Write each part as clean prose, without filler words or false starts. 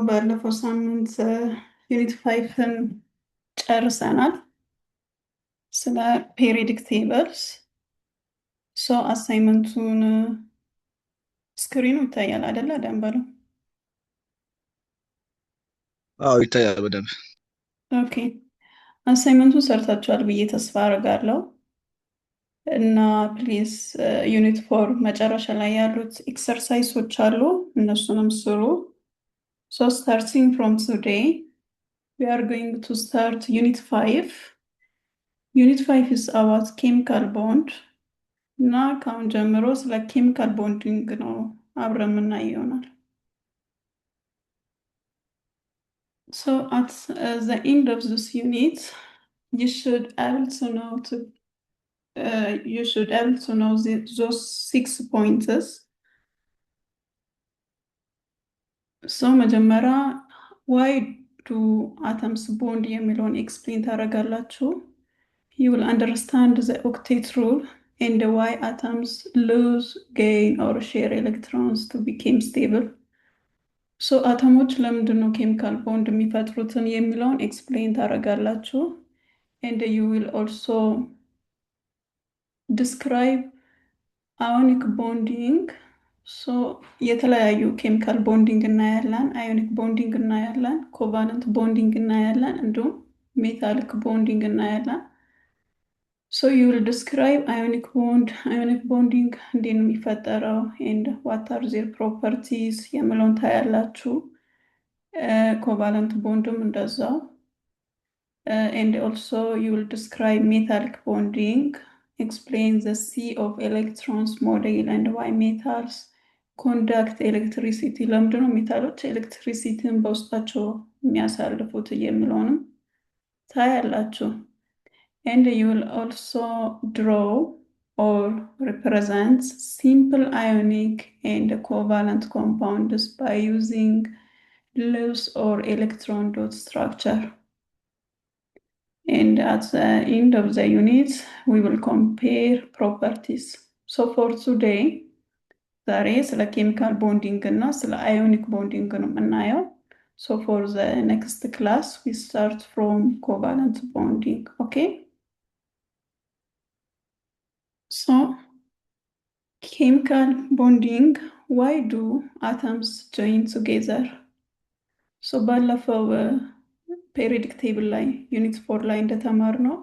ባለፈው ሳምንት ዩኒት ፋይፍን ጨርሰናል ስለ ፔሪዮዲክ ቴብልስ። አሳይመንቱን ስክሪኑ ይታያል አይደለ? ደንበሉ አዎ ይታያል በደንብ። ኦኬ። አሳይመንቱን ሰርታችኋል ብዬ ተስፋ አደርጋለሁ እና ፕሊዝ ዩኒት ፎር መጨረሻ ላይ ያሉት ኤክሰርሳይሶች አሉ፣ እነሱንም ስሩ። ስታርቲንግ ፍሮም ቱዴይ we are going to start unit 5. Unit 5 is about chemical bond እና ከአሁን ጀምሮ ስለ ኬሚካል ቦንዲንግ ነው አብረን የምናየው ይሆናል። At the end of this unit, you should able to know those 6 points. መጀመሪያ why do atoms bond የሚለውን ኤክስፕሌን ታደርጋላችሁ። You will understand the octet rule and why atoms lose, gain or share electrons to become stable. አተሞች ለምንድን ነው ኬሚካል ቦንድ የሚፈጥሩትን የሚለውን ኤክስፕሌን ታደርጋላችሁ። and you will also describe ionic bonding. የተለያዩ ኬሚካል ቦንዲንግ እናያለን፣ አዮኒክ ቦንዲንግ እናያለን፣ ኮቫለንት ቦንዲንግ እናያለን፣ እንዲሁም ሜታሊክ ቦንዲንግ እናያለን። you will describe ionic bonding እንዴት ነው የሚፈጠረው and what are their properties የሚለውን ታያላችሁ። ኮቫለንት ቦንድም እንደዛው። and also you will describe metallic bonding, explain the sea of electrons model and why metals conduct electricity. ለምንድነው ሜታሎች ኤሌክትሪሲቲን በውስጣቸው የሚያሳልፉት የሚለውንም ታያላችሁ። and you will also draw or represent simple ionic and covalent compounds by using Lewis or electron dot structure. And at the end of the unit, we will compare properties. For today, ዛሬ ስለ ኬሚካል ቦንዲንግ እና ስለ አዮኒክ ቦንዲንግ ነው የምናየው። for the next class, we start from covalent bonding. Okay? Chemical bonding, why do atoms join together? ባለፈው ፔሪዮዲክ ቴብል ላይ ዩኒት 4 ላይ እንደተማርነው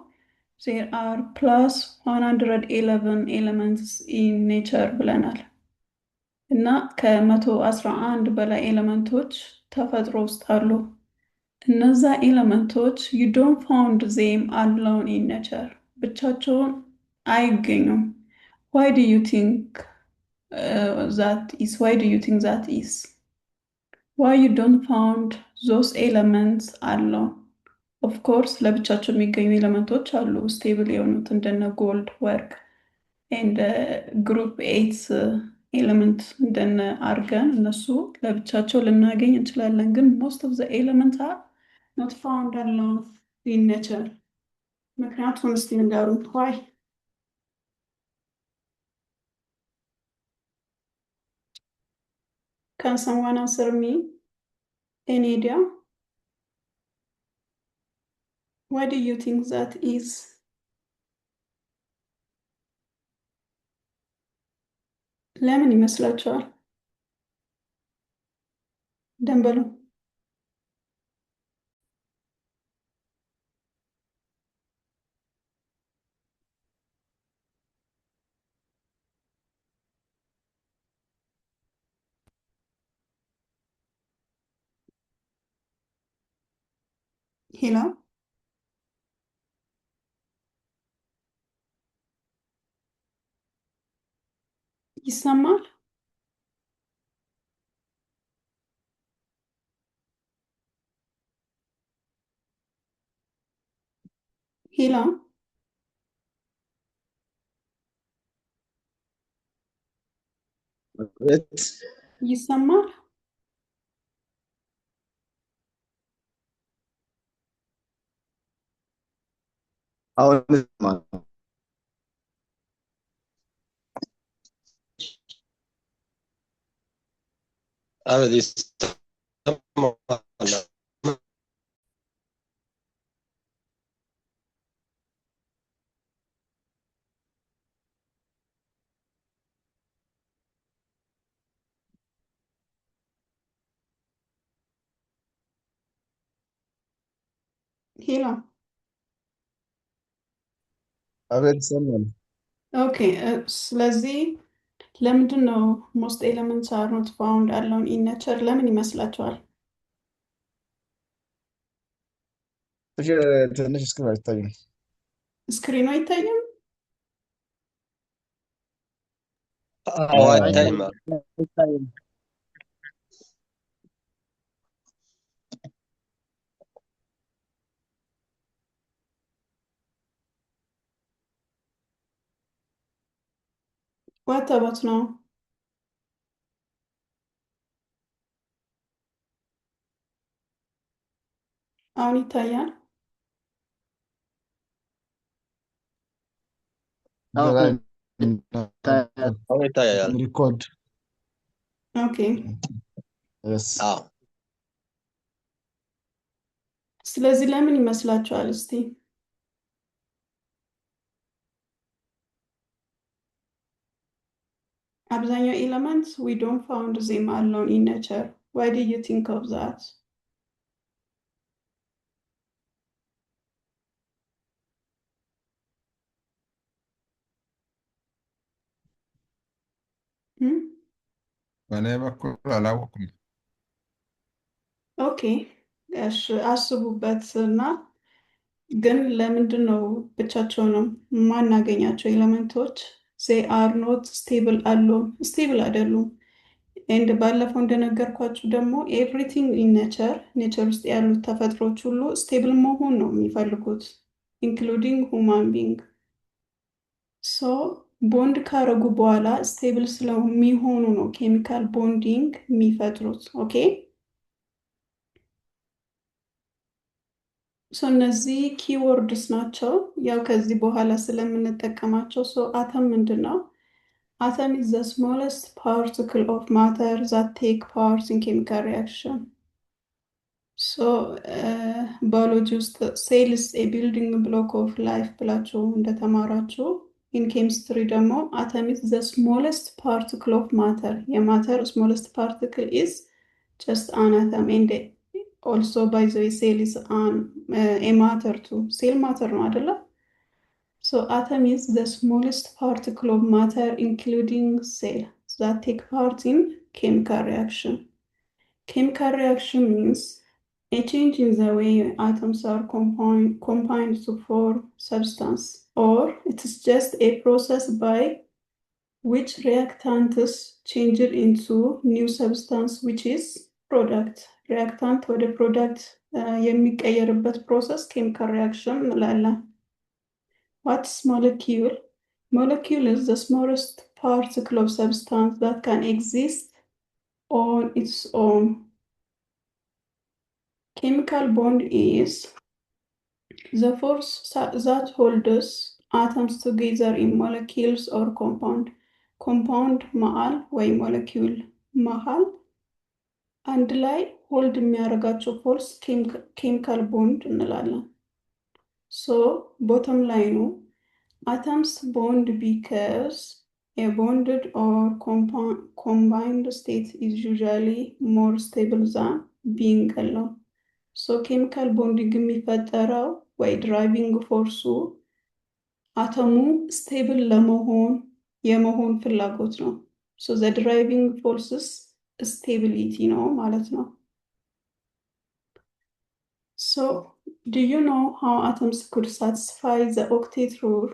there are plus 111 elements in nature ብለናል እና ከ111 በላይ ኤሌመንቶች ተፈጥሮ ውስጥ አሉ። እነዛ ኤሌመንቶች you don't find them alone in nature፣ ብቻቸውን አይገኙም። why do you think that is? why you don't find those elements alone? of course ለብቻቸው የሚገኙ ኤሌመንቶች አሉ፣ ስቴብል የሆኑት እንደነ ጎልድ፣ ወርቅ and ግሩፕ 8 ኤሌመንት እንደነ አርገን፣ እነሱ ለብቻቸው ልናገኝ እንችላለን። ግን most of the elements are not found alone in nature። ምክንያቱም እስቲ ንገሩን why? Can someone answer me? Any idea? Why do you think that is? ለምን ይመስላችኋል? ደንበሉ ሄላ ይሰማል? ሄላ ይሰማል? አሁን አበዲስ ሄሎ። አቤት ይሰማል። ኦኬ። ስለዚህ ለምንድን ነው ሞስት ኤለመንትስ አር ኖት ፋውንድ አለውን ኢን ኔቸር ለምን ይመስላችኋል? ትንሽ እስክሪን አይታይም። ስክሪኑ አይታይም? አዎ አይታይም። አይታይም። ዋት አባት ነው? አሁን ይታያል? አሁን ይታያል። ሪኮርድ ኦኬ። አዎ ስለዚህ ለምን ይመስላችኋል? እስቲ አብዛኛው ኤለመንት ዊ ዶንት ፋውንድ ዜም አለውን ኢን ኔቸር ዋይ ዱ ዩ ቲንክ ኦፍ ዛት? በእኔ በኩል አላወኩም። ኦኬ እሺ፣ አስቡበት እና ግን ለምንድን ነው ብቻቸውንም ማናገኛቸው ኤለመንቶች ዜ አር ኖት ስቴብል አሉን ስቴብል አይደሉም። ኤንድ ባለፈው እንደነገርኳችሁ ደግሞ ኤቭሪቲንግ ኢን ኔቸር ውስጥ ያሉት ተፈጥሮች ሁሉ ስቴብል መሆን ነው የሚፈልጉት ኢንክሉዲንግ ሁማን ቢንግ። ሶ ቦንድ ካረጉ በኋላ ስቴብል ስለሚሆኑ ነው ኬሚካል ቦንዲንግ የሚፈጥሩት። ኦኬ ሶ እነዚህ ኪወርድስ ናቸው፣ ያው ከዚህ በኋላ ስለምንጠቀማቸው። ሶ አተም ምንድን ነው? አተም ኢዝ ዘ ስሞለስት ፓርቲክል ኦፍ ማተር ዛት ቴክ ፓርት ኢን ኬሚካል ሪያክሽን። ሶ ባዮሎጂ ውስጥ ሴልስ ኤ ቢልዲንግ ብሎክ ኦፍ ላይፍ ብላችሁ እንደተማራችሁ ኢን ኬሚስትሪ ደግሞ አተም ኢዝ ዘ ስሞለስት ፓርቲክል ኦፍ ማተር። የማተር ስሞለስት ፓርቲክል ኢዝ ጀስት አን አተም ኤንድ ኦልሶ ባይ ዘ ዌይ ሴል ኢዝ አን ኤ ማተር ቱ። ሴል ማተር ነው አይደለ? ሶ አተም ኢዝ ዘ ስሞለስት ፓርቲክል ኦፍ ማተር ኢንክሉዲንግ ሴል ዛት ቴክ ፓርት ኢን ኬሚካል ሪያክሽን። Chemical reaction means a change in the way atoms are combined to form substance, or it is just a process by which reactants change it into new substance, which is product. Reactant ወደ product የሚቀየርበት process chemical reaction እንላለን። What is molecule? Molecule is the smallest particle of substance that can exist on its own. Chemical bond is the force that holds atoms together in molecules or compound. Compound መሃል ወይ molecule መሃል አንድ ላይ ሆልድ የሚያደርጋቸው ፎርስ ኬሚካል ቦንድ እንላለን። ሶ ቦተም ላይኑ atoms bond because a bonded or combined state is usually more stable than being alone. ሶ ኬሚካል ቦንዲንግ የሚፈጠረው ወይ ድራይቪንግ ፎርሱ አተሙ ስቴብል የመሆን ፍላጎት ነው። ሶ ዘ ድራይቪንግ ፎርስስ ስቴቢሊቲ ነው ማለት ነው። ሶ ዱ ዩ ኖ ሃው አተምስ ኩድ ሳቲስፋይ ዘ ኦክቴት ሩል?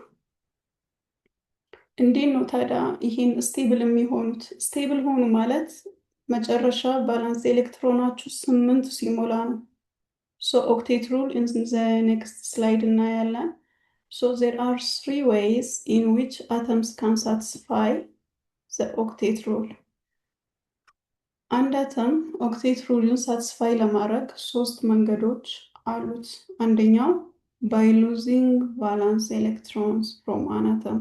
እንዴት ነው ታዲያ ይህን ስቴብል የሚሆኑት? ስቴብል ሆኑ ማለት መጨረሻ ባላንስ ኤሌክትሮናችሁ 8 ሲሞላ ነው። So octet rule in the next slide እናያለን። So there are 3 ways in which atoms can satisfy the octet rule. አንድ አተም ኦክቴት ሩልን ሳቲስፋይ ለማድረግ 3 መንገዶች አሉት። አንደኛው by losing valence electrons from an atom.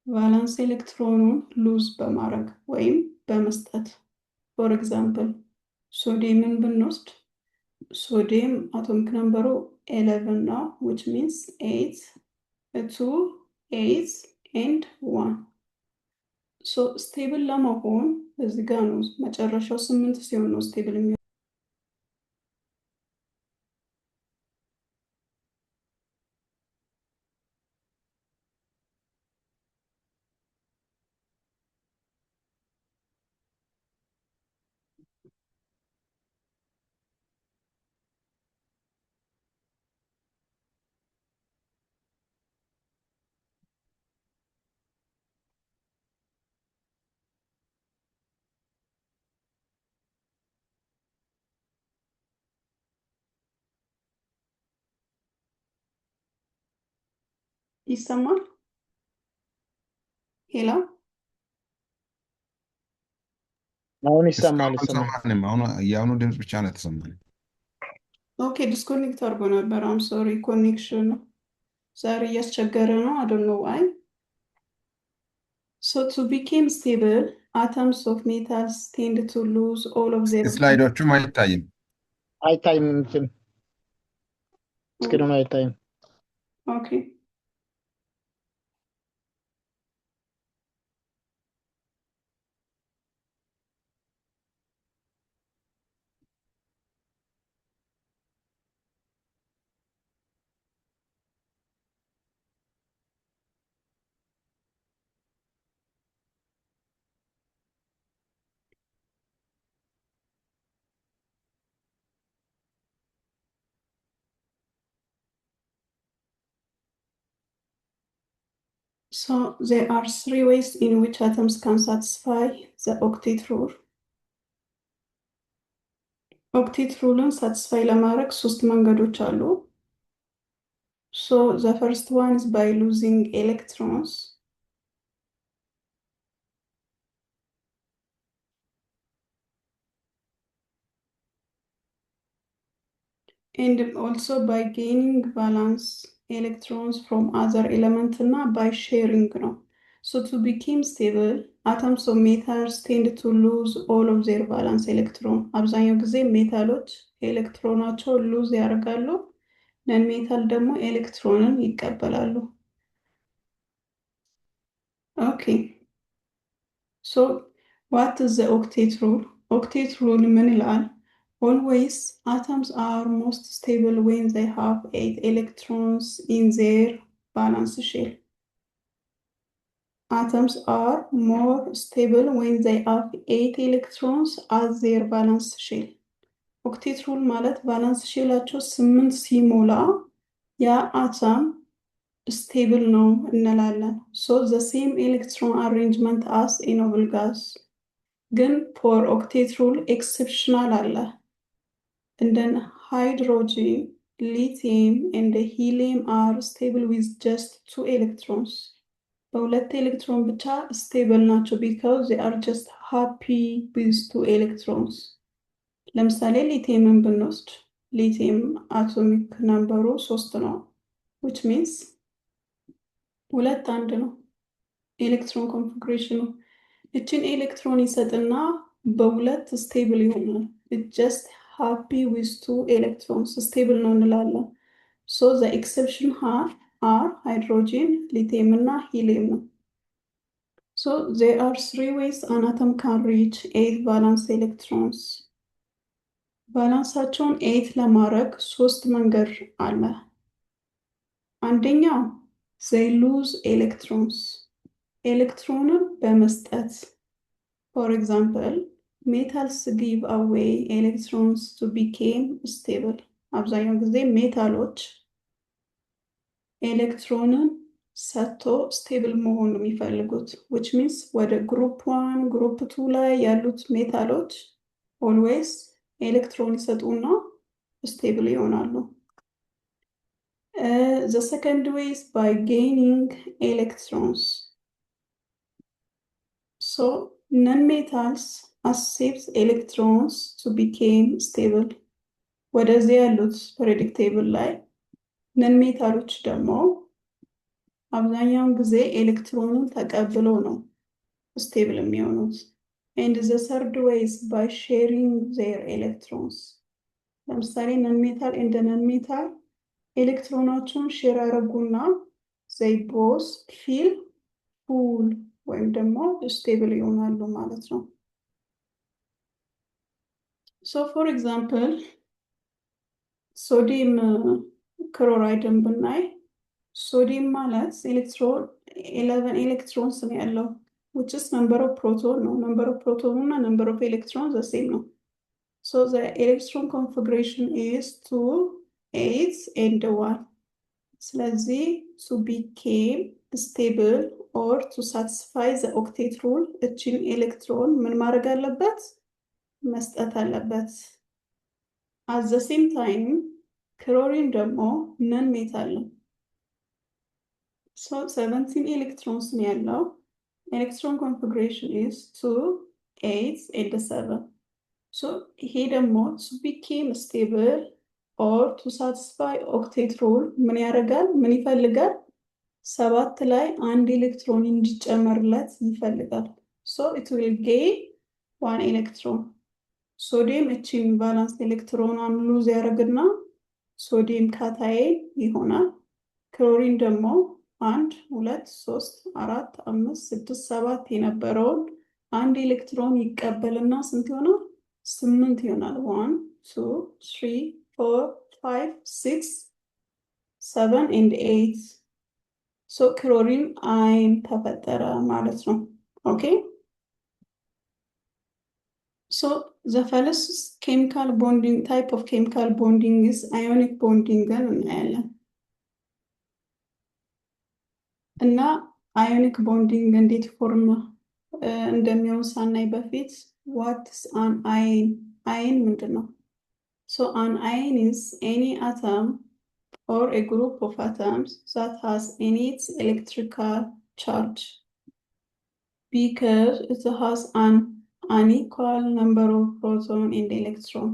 ቫላንስ ኤሌክትሮኑን ሉዝ በማድረግ ወይም በመስጠት። for example ሶዲየምን ብንወስድ ሶዲየም አቶሚክ ነምበሩ 11 ነው which means 8 2 8 and 1 so stable ለመሆን እዚህ ጋር ነው መጨረሻው 8 ሲሆን ነው stable የሚሆነው ይሰማል ሄላ አሁን ይሰማል። አልሰማንም። የአሁኑ ድምፅ ብቻ ነው የተሰማን። ኦኬ ዲስኮኔክት አድርጎ ነበር አም ሶሪ ኮኔክሽን ዛሬ እያስቸገረ ነው I don't know why so to become stable atoms of metals tend to lose all of their ስላይዶቹም አይታይም። አይታይም። ስክሪኑ አይታይም። okay So there are three ways in which atoms can satisfy the octet rule. Octet ruleን satisfy ለማድረግ ሶስት መንገዶች አሉ. So the first one is by losing electrons. And also by gaining valence electrons from other elements እና by sharing ነው. So to become stable, atoms of metals tend to lose all of their valence electron. አብዛኛው ጊዜ ሜታሎች ኤሌክትሮናቸው ሉዝ ያደርጋሉ, ነን ሜታል ደግሞ ኤሌክትሮንን ይቀበላሉ. Okay. So what is the octet rule? Octet rule ምን ይላል? Always atoms are most stable when they have 8 electrons in their valence shell. Atoms are more stable when they have 8 electrons as their valence shell. Octet rule ማለት valence shellአቸው 8 ሲሞላ ያ አተም stable ነው እንላለን. So the same electron arrangement as a noble gas. ግን for octet rule exceptional አለ. And then hydrogen, lithium, and helium are stable with just 2 electrons. በሁለት ኤሌክትሮን ብቻ stable ናቸው because they are just happy with 2 electrons. ለምሳሌ ሊቲየምን ብንወስድ ሊቲየም አቶሚክ ነምበሩ 3 ነው which means ሁለት አንድ ነው ኤሌክትሮን ኮንፊግሬሽኑ እችን ኤሌክትሮን ይሰጥና በሁለት stable ይሆናል. It just happy with 2 electrons stable ነው እንላለን. So the exception are hydrogen, lithium እና helium ነው. So there are 3 ways an atom can reach 8 valence electrons. ባላንሳቸውን 8 ለማድረግ 3 መንገድ አለ. አንደኛው they lose electrons. ኤሌክትሮንን በመስጠት for example metals give away electrons to become stable. አብዛኛው ጊዜ ሜታሎች ኤሌክትሮንን ሰጥቶ ስቴብል መሆን ነው የሚፈልጉት which means ወደ group 1 group 2 ላይ ያሉት ሜታሎች always ኤሌክትሮን ይሰጡና ስቴብል ይሆናሉ. The second way is by gaining electrons. So non-metals accept electrons to become stable. ወደዚህ ያሉት predictable ላይ non-metaloች ደግሞ አብዛኛውን ጊዜ ኤሌክትሮንን ተቀብለው ነው ስቴብል የሚሆኑት and the third way is by sharing their electrons. ለምሳሌ non-metal and non-metal ኤሌክትሮናቸውን ሼር ያደርጉና they both feel full ወይም ደግሞ stable ይሆናሉ ማለት ነው። So for example, sodium chloride ብናይ ሶዲየም ማለት 11 ኤሌክትሮንስ ነው ያለው, which is number of proton ነው. number of proton እና number of electrons the same ነው. So the electron configuration is 2, 8 and 1. ስለዚህ to become stable or to satisfy the octet rule እችን ኤሌክትሮን ምን ማድረግ አለበት? መስጠት አለበት. At the same time ክሎሪን ደግሞ ነን ሜታል ነው. So 17 electrons ነው ያለው. Electron configuration is 2, 8 and 7. So ይሄ ደግሞ to become stable or to satisfy octet rule ምን ያደርጋል? ምን ይፈልጋል? 7 ላይ አንድ ኤሌክትሮን እንዲጨመርለት ይፈልጋል. So it will gain 1 electron. ሶዲየም እቺን ቫላንስ ኤሌክትሮኗን ሉዝ ያደርግና ሶዲየም ካታየን ይሆናል። ክሎሪን ደግሞ 1 2 3 4 5 6 7 የነበረውን አንድ ኤሌክትሮን ይቀበልና ስንት ይሆናል? 8 ይሆናል። 1 2 3 4 5 6 7 and 8. so ክሎሪን አይን ተፈጠረ ማለት ነው። ኦኬ so the first chemical bonding type of chemical bonding is ionic bonding እናያለን እና ionic bonding እንዴት ፎርም እንደሚሆን ሳናይ በፊት what is an ion? ion ምንድን ነው? so an ion is any atom or a group of atoms that has any electrical charge because it has an unequal number of proton and electron.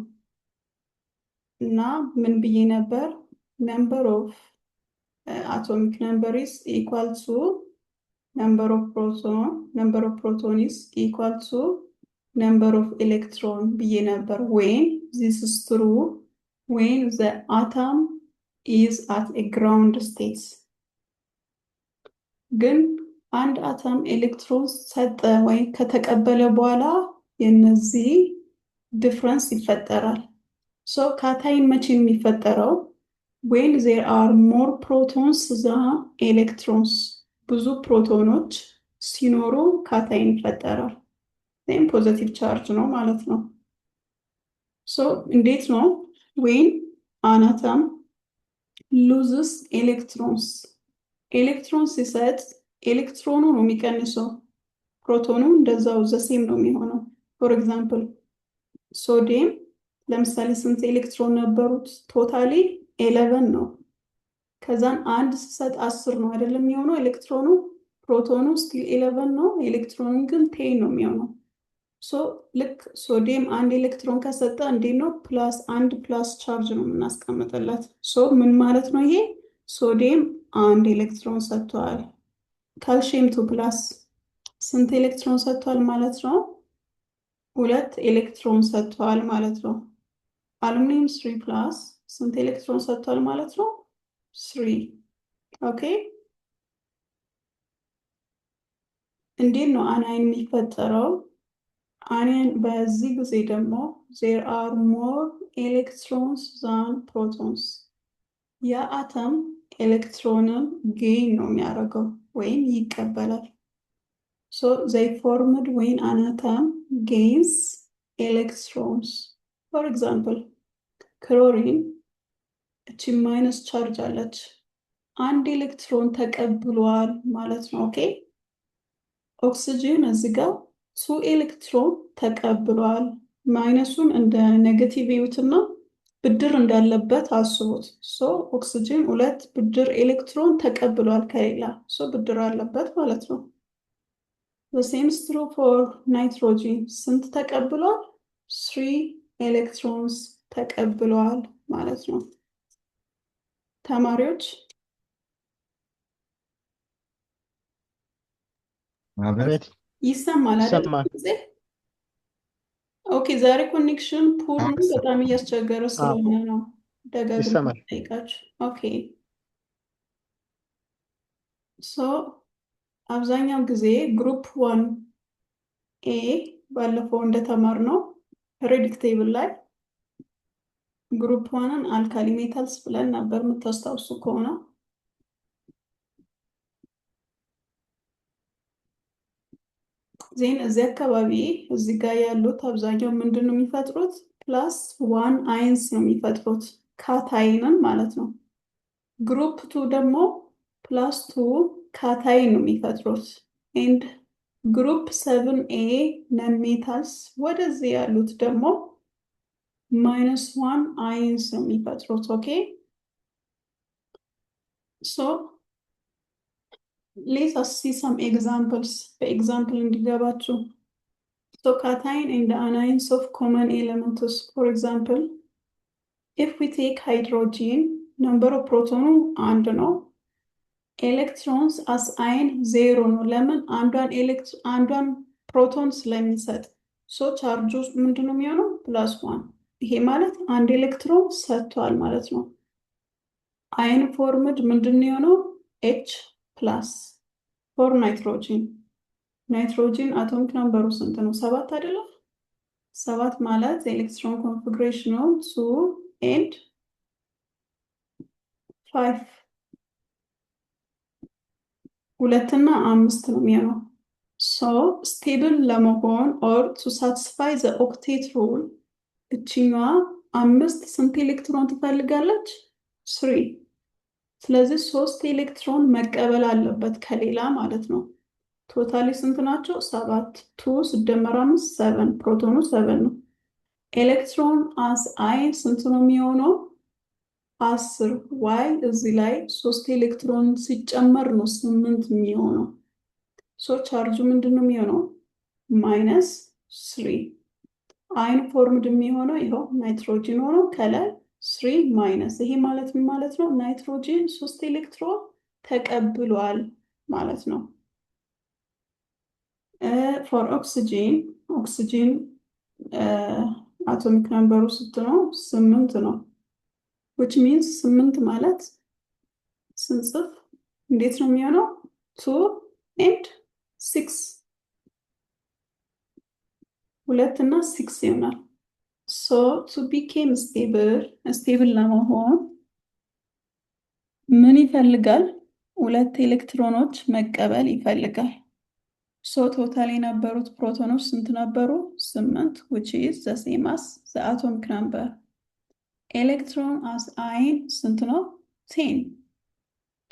Now ምን ብዬ ነበር? number of atomic number is equal to number of proton is equal to number of electron ብዬ ነበር. when this is true when the atom is at a ground state. ግን አንድ አተም ኤሌክትሮን ሰጠ ወይ ከተቀበለ በኋላ የነዚህ ዲፍረንስ ይፈጠራል. so ካታይን መቼ የሚፈጠረው? when there are more protons than electrons. ብዙ ፕሮቶኖች ሲኖሩ ካታይን ይፈጠራል. then positive charge ነው ማለት ነው. so እንዴት ነው? when an atom loses electrons. ኤሌክትሮን ሲሰጥ ኤሌክትሮኑ ነው የሚቀንሰው፣ ፕሮቶኑ እንደዛው ዘሴም ነው የሚሆነው። for example ሶዲየም ለምሳሌ ስንት ኤሌክትሮን ነበሩት? ቶታሊ 11 ነው። ከዛን አንድ ሲሰጥ 10 ነው አይደለም የሚሆነው ኤሌክትሮኑ። ፕሮቶኑ ስቲል 11 ነው፣ ኤሌክትሮኑ ግን 10 ነው የሚሆነው። so ልክ ሶዲየም አንድ ኤሌክትሮን ከሰጠ እንዴት ነው? ፕላስ አንድ ፕላስ ቻርጅ ነው የምናስቀምጥለት። so ምን ማለት ነው ይሄ? ሶዲየም አንድ ኤሌክትሮን ሰጥቷል። ካልሲየም 2 ፕላስ ስንት ኤሌክትሮን ሰጥቷል ማለት ነው? 2 ኤሌክትሮን ሰጥቷል ማለት ነው። አሉሚኒየም 3 ፕላስ ስንት ኤሌክትሮን ሰጥቷል ማለት ነው? 3። ኦኬ እንዴት ነው አናይን የሚፈጠረው? አናይን በዚህ ጊዜ ደግሞ there are more electrons than protons. የአተም ኤሌክትሮንን ጌን ነው የሚያደርገው ወይም ይቀበላል። so they formed when an atom gains electrons. for example chlorine እቺ ማይነስ ቻርጅ አለች፣ አንድ ኤሌክትሮን ተቀብሏል ማለት ነው። ኦኬ ኦክሲጅን እዚህ ጋር 2 ኤሌክትሮን ተቀብሏል። ማይነሱን እንደ ኔጌቲቭ ይዩትና ብድር እንዳለበት አስቡት። so ኦክሲጅን 2 ብድር ኤሌክትሮን ተቀብሏል ከሌላ፣ so ብድር አለበት ማለት ነው። the same is true for nitrogen. ስንት ተቀብሏል? 3 ኤሌክትሮንስ ተቀብሏል ማለት ነው። ተማሪዎች አቤት አቤት ይሰማል አይደል? ይሰማል። ጊዜ ኦኬ ዛሬ ኮኔክሽን ፑር አሁን ነው፣ በጣም እያስቸገረ ስለሆነ ነው ደጋግሜ ይሰማል። ጠይቃችሁ። ኦኬ ሶ አብዛኛው ጊዜ ግሩፕ 1 ኤ ባለፈው እንደተማርነው ፔሪዮዲክ ቴብል ላይ ግሩፕ 1ን አልካሊ ሜታልስ ብለን ነበር የምታስታውሱ ከሆነ። ዜን እዚህ አካባቢ እዚህ ጋር ያሉት አብዛኛው ምንድን ነው የሚፈጥሩት? +1 አይንስ ነው የሚፈጥሩት፣ ካታይንን ማለት ነው። ግሩፕ 2 ደግሞ +2 ካታይን ነው የሚፈጥሩት። ኤንድ ግሩፕ 7 ኤ ነን ሜታልስ ወደዚህ ያሉት ደግሞ -1 አይንስ ነው የሚፈጥሩት። ኦኬ ሶ let us see some examples. በኤግዛምፕል እንዲገባችሁ so cation and the anions of common elements. For example, if we take hydrogen, number of protonu አንድ ነው፣ electrons as ion 0 ነው። ለምን? አንዷን ፕሮቶን ስለሚሰጥ። ሶ ቻርጁ ምንድን ነው የሚሆነው? +1። ይሄ ማለት አንድ ኤሌክትሮን ሰጥቷል ማለት ነው። አይን ፎርምድ ምንድን ነው የሆነው? H+ ፎር ናይትሮጂን። ናይትሮጂን አቶሚክ ነምበሩ ስንት ነው? 7 አይደለም? 7 ማለት ኤሌክትሮን ኮንፊግሬሽኑ 2 and 5 2 እና 5 ነው የሚሆነው። ሶ ስቴብል ለመሆን ኦር ቱ ሳቲስፋይ ዘ ኦክቴት ሩል እችኛዋ 5 ስንት ኤሌክትሮን ትፈልጋለች? 3። ስለዚህ 3 ኤሌክትሮን መቀበል አለበት ከሌላ ማለት ነው። ቶታሊ ስንት ናቸው? 7። 2 ሲደመር 5 7። ፕሮቶኑ 7 ነው። ኤሌክትሮን አስ አይን ስንት ነው የሚሆነው? 10። ዋይ እዚህ ላይ 3 ኤሌክትሮን ሲጨመር ነው 8 የሚሆነው። ሶ ቻርጁ ምንድን ነው የሚሆነው? -3። አይን ፎርምድ የሚሆነው ይኸው ናይትሮጂን ሆኖ ከላይ 3 ማይነስ። ይሄ ማለት ምን ማለት ነው? ናይትሮጂን 3 ኤሌክትሮን ተቀብሏል ማለት ነው። ፎር ኦክሲጂን አቶሚክ ነምበሩ ስንት ነው? 8 ነው። which means 8 ማለት ስንጽፍ እንዴት ነው የሚሆነው? 2 and 6 2 እና 6 ይሆናል። so to become stable ለመሆን ምን ይፈልጋል? 2 ኤሌክትሮኖች መቀበል ይፈልጋል። so ቶታል የነበሩት ፕሮቶኖች ስንት ነበሩ? 8 which is the same as the atomic number. ኤሌክትሮን as ion ስንት ነው? 10።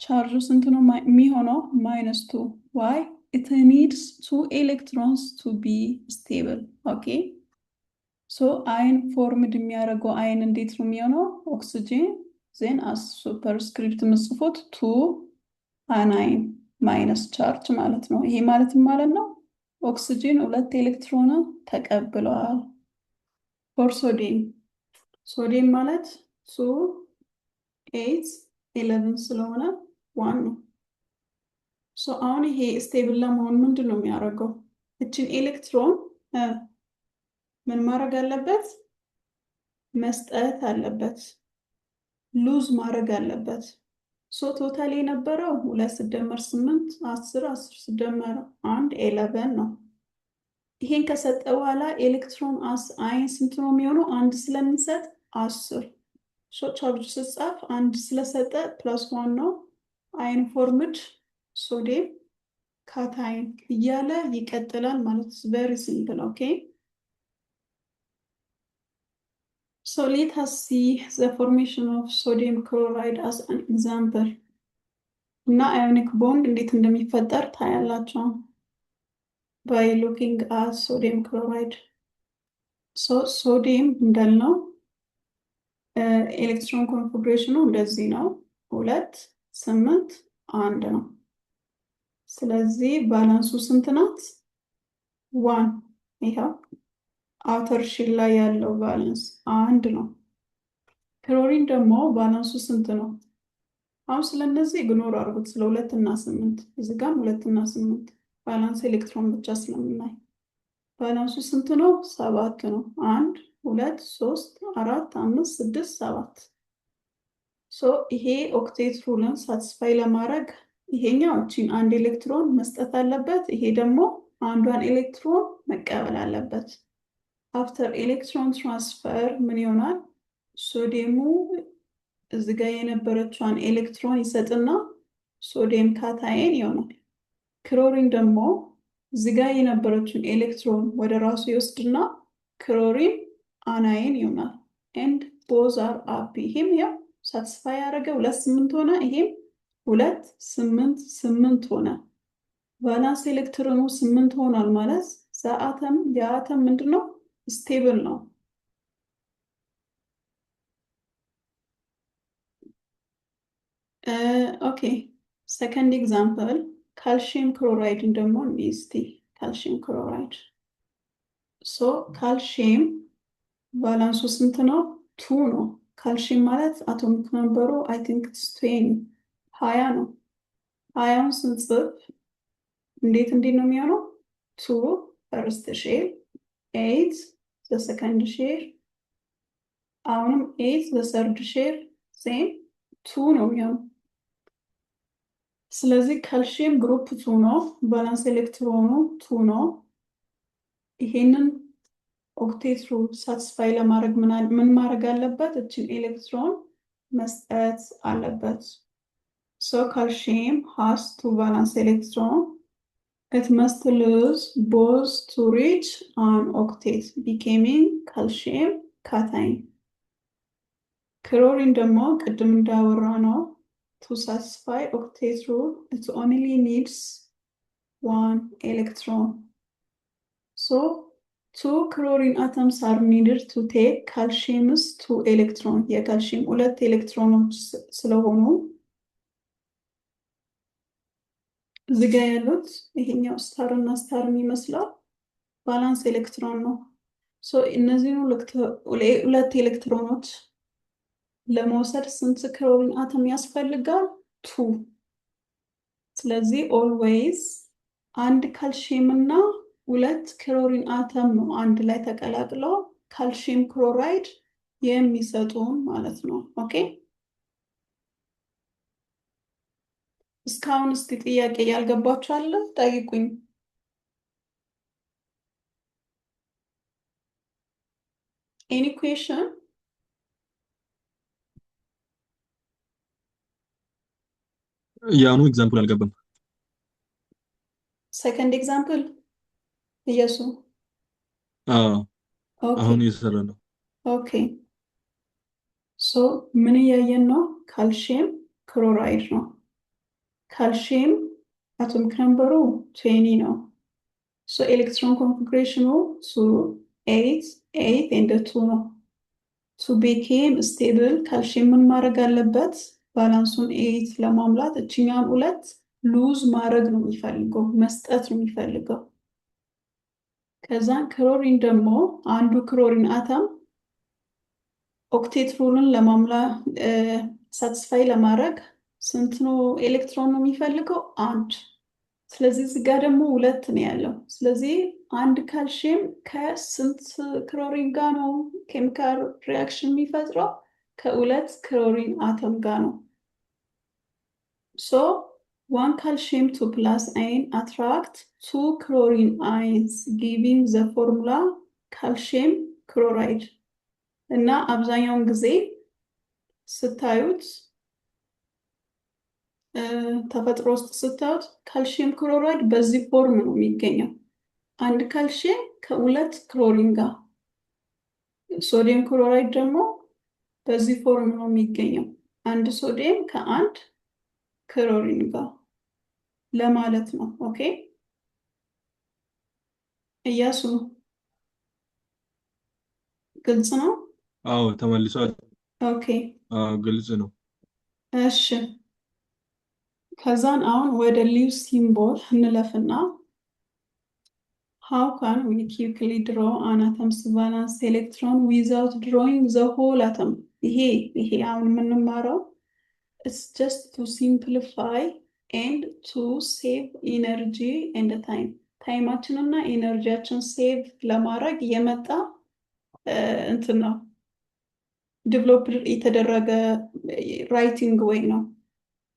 ቻርጁ ስንት ነው የሚሆነው? -2. why? it needs 2 electrons to be stable. okay so ion formed የሚያደርገው አይን እንዴት ነው የሚሆነው? ኦክሲጂን then as superscript ምጽፉት 2 anion ማይነስ ቻርጅ ማለት ነው። ይሄ ማለት ማለት ነው ኦክሲጂን 2 ኤሌክትሮን ተቀብለዋል። ፎር ሶዲየም ማለት 2 8 11 ስለሆነ 1 ነው። ሶ አሁን ይሄ ስቴብል ለመሆን ምንድን ነው የሚያደርገው? እችን ኤሌክትሮን ምን ማድረግ አለበት? መስጠት አለበት፣ ሉዝ ማድረግ አለበት። ሶ ቶታል የነበረው 2 ሲደመር 8 10 10 ሲደመር 1 11 ነው። ይሄን ከሰጠ በኋላ ኤሌክትሮን አስ አይን ስንት ነው የሚሆነው? 1 ስለሚሰጥ 10። ሶ ቻርጅ ሲጻፍ 1 ስለሰጠ +1 ነው። አይን ፎርምድ ሶዲየም ካታይን እያለ ይቀጥላል ማለት ነው። very simple. okay so let us see the formation of sodium chloride as an example. እና ionic bond እንዴት እንደሚፈጠር ታያላችሁ by looking at sodium chloride. so sodium እንዳልነው ኤሌክትሮን ኮንፊግሬሽኑ እንደዚህ ነው፣ 2 8 1 ነው። ስለዚህ ባላንሱ ስንት ናት? 1። ይሄው አውተር ሺል ላይ ያለው ባላንስ 1 ነው። ክሎሪን ደግሞ ባላንሱ ስንት ነው? አሁን ስለነዚህ ኢግኖር አድርጉት፣ ስለ 2 እና 8 እዚህ ጋር 2 እና 8 ባላንስ ኤሌክትሮን ብቻ ስለምናይ ባላንሱ ስንት ነው? 7 ነው። 1 2 3 4 5 6 7 ይሄ ኦክቴት ሩልን ሳትስፋይ ለማድረግ ይሄኛው እቺን አንድ ኤሌክትሮን መስጠት አለበት። ይሄ ደግሞ አንዷን ኤሌክትሮን መቀበል አለበት። አፍተር ኤሌክትሮን ትራንስፈር ምን ይሆናል? ሶዲየሙ እዚህ ጋር የነበረችዋን ኤሌክትሮን ይሰጥና ሶዲየም ካታየን ይሆናል። ክሎሪን ደግሞ እዚህ ጋር የነበረችውን ኤሌክትሮን ወደ ራሱ ይወስድና ክሎሪን አናየን ይሆናል። ኤንድ ቦዝ አር አፒ። ይሄም ያው ሳትስፋይ ያደረገ 2 8 ሆነ። ይሄም 2 8 8 ሆነ። ቫላንስ ኤሌክትሮኑ 8 ሆኗል ማለት የአተም ምንድነው? ስቴብል ነው። ኦኬ ሰከንድ ኤግዛምፕል ካልሽየም ክሎራይድን ደግሞ እስቲ ካልሽየም ክሎራይድ ካልሽየም ቫላንሱ ስንት ነው? 2 ነው። ካልሽየም ማለት አቶሚክ ነምበሩ አይ ቲንክ 20 ነው። 20ን ስንጽፍ እንዴት ነው የሚሆነው? 2 ፈርስት ሼር 8 ዘ ሰከንድ ሼር አሁንም 8 ዘ ሰርድ ሼር ሴም 2 ነው የሚሆነው። ስለዚህ ካልሽየም ግሩፕ 2 ነው። ቫላንስ ኤሌክትሮኑ 2 ነው። ይሄንን ኦክቴት ሩል ሳትስፋይ ለማድረግ ምን ማድረግ አለበት? እችን ኤሌክትሮን መስጠት አለበት። ካልሽየም has 2 valence electron. It must lose both to reach an octet, becoming calcium cation. ክሎሪን ደግሞ ቅድም እንዳወራ ነው to satisfy octet rule it only needs 1 electron. 2 chlorine atoms are needed to take calcium's 2 electron. የካልሲየም 2 ኤሌክትሮኖች ስለሆኑ እዚህ ጋር ያሉት ይሄኛው ስታር እና ስታር የሚመስለው ባላንስ ኤሌክትሮን ነው። እነዚህን 2 ኤሌክትሮኖች ለመውሰድ ስንት ክሎሪን አተም ያስፈልጋል? 2። ስለዚህ ኦልዌይዝ 1 ካልሲየም እና 2 ክሎሪን አተም ነው አንድ ላይ ተቀላቅለው ካልሲየም ክሎራይድ የሚሰጡን ማለት ነው። ኦኬ እስካሁን እስቲ ጥያቄ ያልገባችሁ አለ? ጠይቁኝ። ኤኒ ኩዌሽን? የአሁኑ ኤግዛምፕል አልገባም። ሰከንድ ኤግዛምፕል እየሱ አሁን እየሰራ ነው። ኦኬ ምን እያየን ነው? ካልሲየም ክሎራይድ ነው። ካልሲየም አቶሚክ ነምበሩ 20 ነው። ኤሌክትሮን ኮንፊግሬሽኑ 8 8 and 2 ነው። to become stable ካልሲየም ምን ማድረግ አለበት? ባላንሱን 8 ለማምላት እችኛውን 2 ሉዝ ማድረግ ነው የሚፈልገው፣ መስጠት ነው የሚፈልገው። ከዛ ክሎሪን ደግሞ አንዱ ክሎሪን አተም ኦክቴት ሩልን ለማምላት ሳትስፋይ ለማድረግ ስንት ነው ኤሌክትሮን ነው የሚፈልገው? 1። ስለዚህ እዚህ ጋር ደግሞ 2 ነው ያለው። ስለዚህ አንድ ካልሲየም ከስንት ክሎሪን ጋር ነው ኬሚካል ሪአክሽን የሚፈጥረው? ከ2 ክሎሪን አተም ጋር ነው። 1 calcium 2 plus ion attract 2 chlorine ions giving the formula calcium chloride. እና አብዛኛውን ጊዜ ስታዩት ተፈጥሮ ውስጥ ስታዩት ካልሲየም ክሎራይድ በዚህ ፎርም ነው የሚገኘው። አንድ ካልሲየም ከ2 ክሎሪን ጋር፣ ሶዲየም ክሎራይድ ደግሞ በዚህ ፎርም ነው የሚገኘው። አንድ ሶዲየም ከ1 ክሎሪን ጋር ለማለት ነው። ኦኬ እያሱ ግልጽ ነው? አዎ ተመልሷል። ኦኬ ግልጽ ነው። እሺ ከዛን አሁን ወደ ሊቭ ሲምቦል እንለፍና how can we quickly draw an atom's valence electron without drawing the whole atom? ይሄ አሁን የምንማረው it's just to simplify and to save energy and time. ታይማችንና ኢነርጂያችን ሴቭ ለማድረግ የመጣ እንትን ነው ዲቨሎፕ የተደረገ ራይቲንግ ወይ ነው።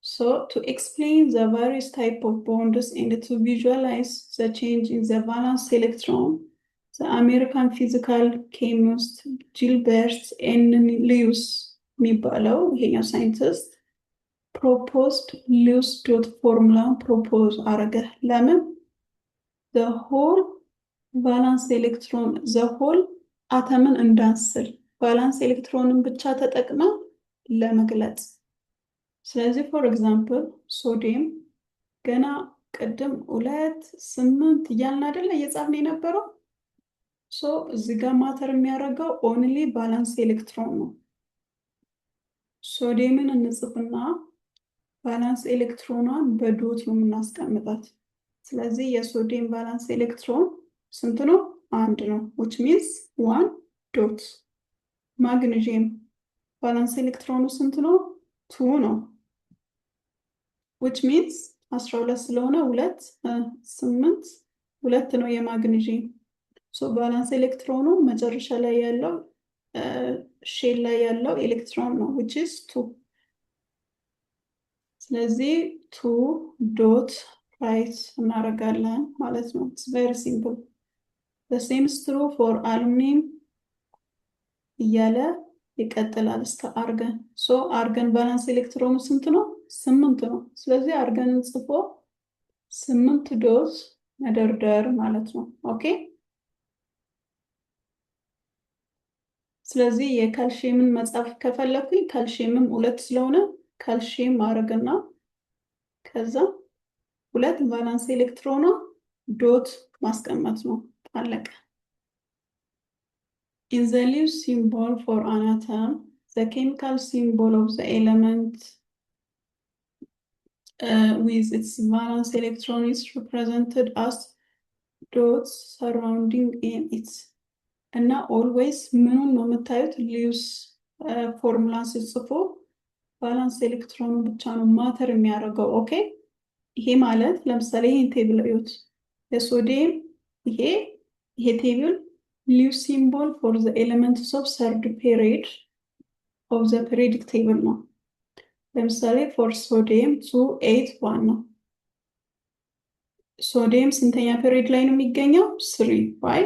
So to explain the various type of bonds and to visualize the change in the valence electron, the American physical chemist Gilbert N. Lewis የሚባለው ይሄኛው ሳይንቲስት proposed Lewis dot formula propose አረገ። ለምን? the whole valence electron the whole አተምን እንዳንስል ቫላንስ ኤሌክትሮንን ብቻ ተጠቅመን ለመግለጽ። ስለዚህ ፎር ኤግዛምፕል ሶዲየም ገና ቅድም 2 8 እያልን አይደለ እየጻፍን የነበረው ሶ እዚህ ጋር ማተር የሚያደርገው ኦንሊ ቫላንስ ኤሌክትሮን ነው። ሶዲየምን እንጽፍና ቫላንስ ኤሌክትሮኗን በዶት ነው የምናስቀምጣት። ስለዚህ የሶዲየም ቫላንስ ኤሌክትሮን ስንት ነው? 1 ነው which means 1 dot። ማግኒዥየም ቫላንስ ኤሌክትሮኑ ስንት ነው? 2 ነው which means 12 ስለሆነ 2 8 2 ነው የማግኒዥየም። ሶ ቫላንስ ኤሌክትሮኑ መጨረሻ ላይ ያለው ሼል ላይ ያለው ኤሌክትሮን ነው which is 2። ስለዚህ 2 dot right እናደርጋለን ማለት ነው። it's very simple. the same is true for aluminum እያለ ይቀጥላል እስከ አርገን። ሶ አርገን ቫላንስ ኤሌክትሮኑ ስንት ነው? 8 ነው። ስለዚህ አርገንን ጽፎ 8 ዶት መደርደር ማለት ነው። ኦኬ። ስለዚህ የካልሲየምን መጻፍ ከፈለኩኝ ካልሲየምም 2 ስለሆነ ካልሲየም አረግና ከዛ 2 ቫላንስ ኤሌክትሮኗ ዶት ማስቀመጥ ነው። አለቀ። In the Lewis symbol for an atom, the chemical symbol of the element with its valence electron is represented as dots surrounding in it. And now always ምኑን ነው የምታዩት? ሊውስ ፎርሙላ ሲጽፉ ቫላንስ ኤሌክትሮኑ ብቻ ነው ማተር የሚያደርገው። ኦኬ። ይሄ ማለት ለምሳሌ ይሄን ቴብል እዩት። የሶዲየም ይሄ ቴብል Lewis symbol for the elements of third period of the periodic table ነው። ለምሳሌ for sodium 281 ነው። ሶዲየም ስንተኛ ፔሪድ ላይ ነው የሚገኘው? 3 by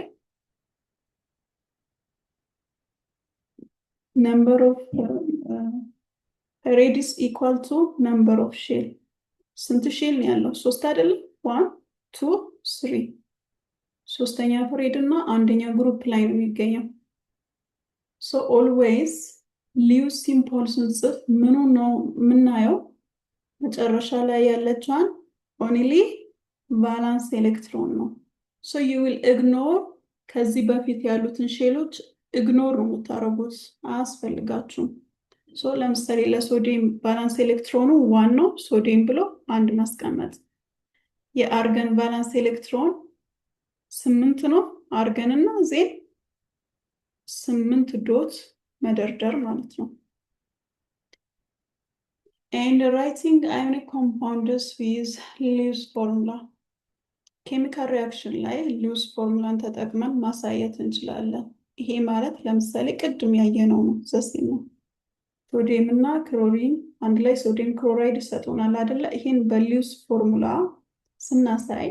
number of period is equal to number of shell። ስንት ሼል ነው ያለው? 3 አይደለም? 1 2 3 ሶስተኛ ፔሪድ እና አንደኛ ግሩፕ ላይ ነው የሚገኘው። ሶ ኦልዌይስ ሊውስ ሲምቦል ስንጽፍ ምኑ ነው የምናየው? መጨረሻ ላይ ያለችዋን ኦንሊ ቫላንስ ኤሌክትሮን ነው። ሶ ዩ ዊል ኢግኖር ከዚህ በፊት ያሉትን ሼሎች ኢግኖር ነው የምታደርጉት፣ አያስፈልጋችሁም። ሶ ለምሳሌ ለሶዲየም ቫላንስ ኤሌክትሮኑ 1 ነው፣ ሶዲየም ብሎ 1 ማስቀመጥ። የአርገን ቫላንስ ኤሌክትሮን 8 ነው፣ አርገንና ዜን 8 ዶት መደርደር ማለት ነው። and writing ionic compounds with Lewis formula ኬሚካል ሪአክሽን ላይ ሊውስ ፎርሙላን ተጠቅመን ማሳየት እንችላለን። ይሄ ማለት ለምሳሌ ቅድም ያየነው ነው፣ ዘሴም ነው። ሶዲየም እና ክሎሪን አንድ ላይ ሶዲየም ክሎራይድ ይሰጡናል አይደለ? ይሄን በሊውስ ፎርሙላ ስናሳይ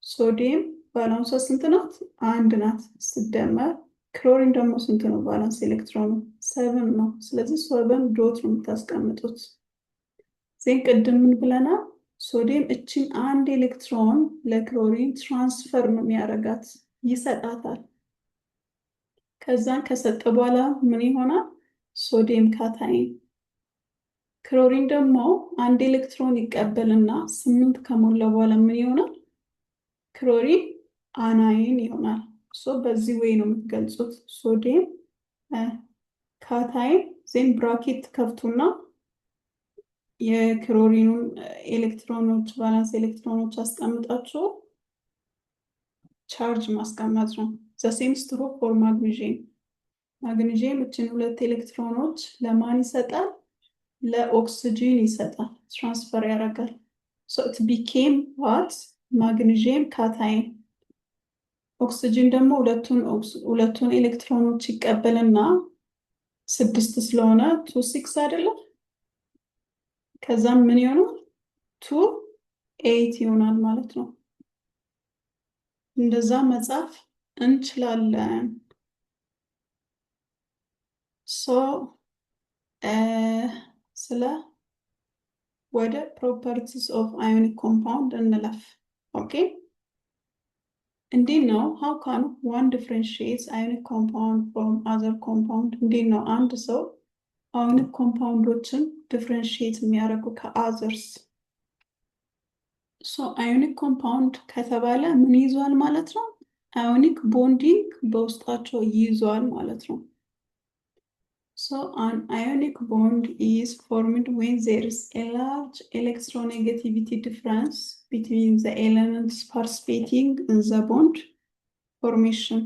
ሶዲየም ቫላንሷ ስንት ናት? 1 ናት። ሲደመር ክሎሪን ደግሞ ስንት ነው? ቫላንስ ኤሌክትሮኑ 7 ነው። ስለዚህ 7 ዶት ነው የምታስቀምጡት። ዜን ቅድም ምን ብለናል? ሶዲየም እችን 1 ኤሌክትሮን ለክሎሪን ትራንስፈር ነው የሚያደርጋት፣ ይሰጣታል። ከዛን ከሰጠ በኋላ ምን ይሆናል? ሶዲየም ካታይን። ክሎሪን ደግሞ 1 ኤሌክትሮን ይቀበልና 8 ከሞላ በኋላ ምን ይሆናል? ክሎሪን አናይን ይሆናል። ሶ በዚህ ወይ ነው የምትገልጹት። ሶዲየም ካታይን ዜን ብራኬት ከፍቱና የክሎሪኑን ኤሌክትሮኖች ቫላንስ ኤሌክትሮኖች አስቀምጣችሁ ቻርጅ ማስቀመጥ ነው። ዘሴም ስትሩ ፎር ማግኒዥየም። ማግኒዥየም እችን 2 ኤሌክትሮኖች ለማን ይሰጣል? ለኦክሲጂን ይሰጣል፣ ትራንስፈር ያደርጋል። ሶ ኢት ቢኬም ዋት? ማግኒዥየም ካታይን። ኦክስጅን ደግሞ ሁለቱን ኤሌክትሮኖች ይቀበልና 6 ስለሆነ 2 6 አይደለም። ከዛም ምን ይሆናል? 2 8 ይሆናል ማለት ነው። እንደዛ መጻፍ እንችላለን። ስለ ወደ properties of ionic compound እንለፍ። ኦኬ እንዴት ነው how can one differentiate ionic compound from other compound? እንዴት ነው አንድ ሰው ionic compoundዎችን differentiate የሚያደርጉ ከothers? ionic compound ከተባለ ምን ይዟል ማለት ነው? ionic bonding በውስጣቸው ይዟል ማለት ነው። An ionic bond is formed when there is a large electronegativity difference between the elements participating in the bond formation.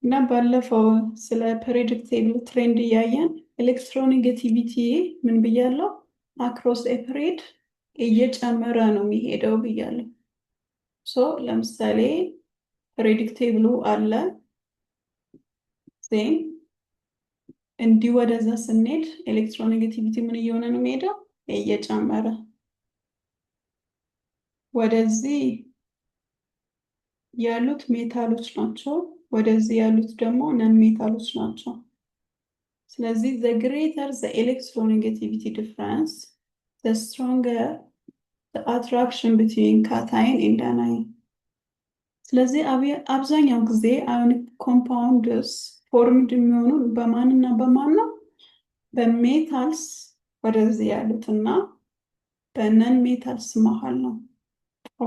እና ባለፈው ስለ periodic table trend እያየን electronegativity ምን ብያለሁ? across a period እየጨመረ ነው የሚሄደው ብያለሁ። ለምሳሌ periodic table አለ then እንዲህ ወደዛ ስንሄድ ኤሌክትሮኔጋቲቪቲ ምን እየሆነ ነው የሚሄደው? እየጨመረ ወደዚህ ያሉት ሜታሎች ናቸው፣ ወደዚህ ያሉት ደግሞ ነን ሜታሎች ናቸው። ስለዚህ the greater the electronegativity difference, the stronger the attraction between cation and anion. ስለዚህ አብዛኛው ጊዜ ionic compounds ፎርምድ የሚሆኑ በማንና በማን ነው? በሜታልስ ወደዚህ ያሉትና በነን ሜታልስ መሃል ነው።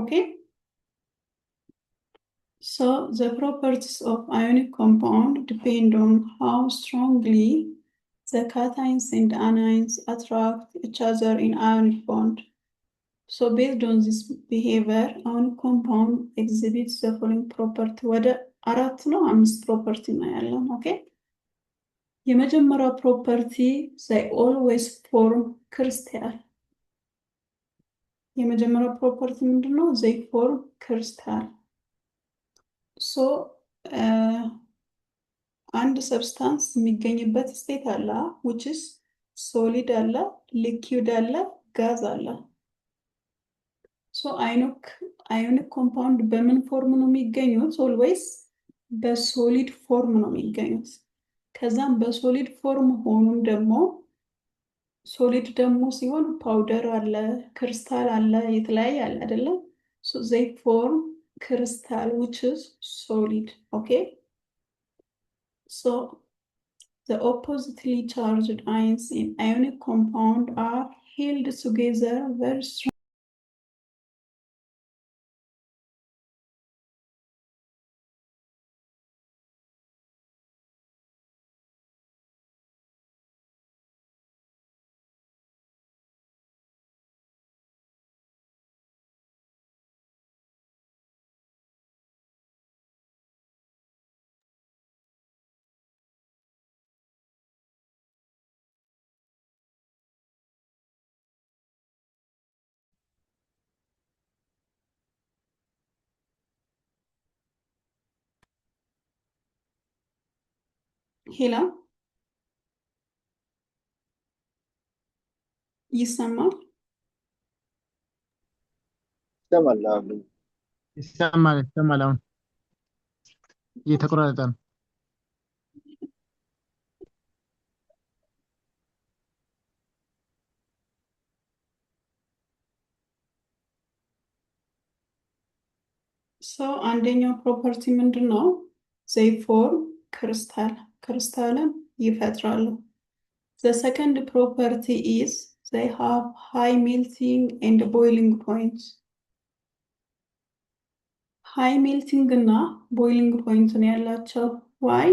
ኦኬ the properties of ionic compound depend on how strongly the cations and anions attract each other in ionic bond. Based on this behavior, ionic compound exhibits the following property. ወደ 4 ነው 5 ፕሮፐርቲ ነው ያለው። ኦኬ የመጀመሪያው ፕሮፐርቲ they always form crystal። የመጀመሪያው ፕሮፐርቲ ምንድነው? they form crystal. አንድ ሰብስታንስ የሚገኝበት ስቴት አለ which is solid አለ፣ liquid አለ፣ ጋዝ አለ። ionic compound በምን ፎርም ነው የሚገኙት? always በሶሊድ ፎርም ነው የሚገኙት። ከዛም በሶሊድ ፎርም ሆኑም ደግሞ ሶሊድ ደግሞ ሲሆን ፓውደር አለ፣ ክሪስታል አለ፣ የተለያየ አለ አይደለ? they form crystal which is solid. Okay, the oppositely charged ions in ionic compound are held together very strong. ሄላ ይሰማል? ይሰማል። አሁን እየተቆራረጠ ነው። አንደኛው ፕሮፐርቲ ምንድነው? they form ክሪስታልን ይፈጥራሉ። the second property is they have high melting and boiling points. high melting እና boiling point ነው ያላቸው። why?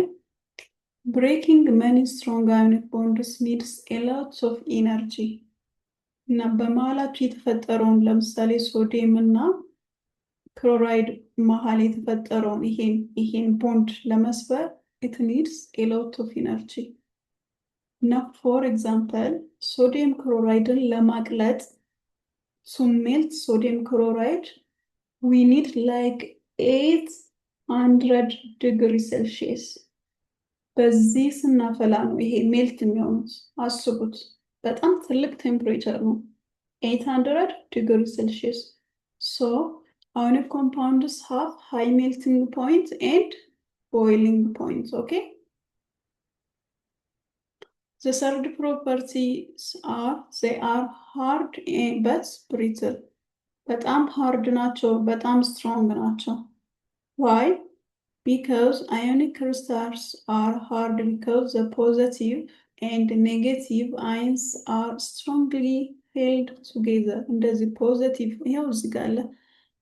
breaking many strong ionic bonds needs a lot of energy. እና በመሃላቸው የተፈጠረውን ለምሳሌ ሶዲየም እና ክሎራይድ መሃል የተፈጠረውን ይሄን ቦንድ ለመስበር it needs a lot of energy. Now for example, sodium chloride ለማቅለጥ to melt sodium chloride we need like 8 100 ዲግሪ ሴልሺየስ በዚህ ስናፈላ ነው ይሄ ሜልት የሚሆኑት። አስቡት፣ በጣም ትልቅ ቴምፕሬቸር ነው 800 ዲግሪ ሴልሺየስ። ሶ ionic compounds have high melting point and boiling point. Okay. The third properties are they are hard but brittle. በጣም hard ናቸው፣ በጣም strong ናቸው። Why? Because ionic crystals are hard because the positive and negative ions are strongly held together. እንደዚህ ፖዚቲቭ ይኸው እዚህ ጋር አለ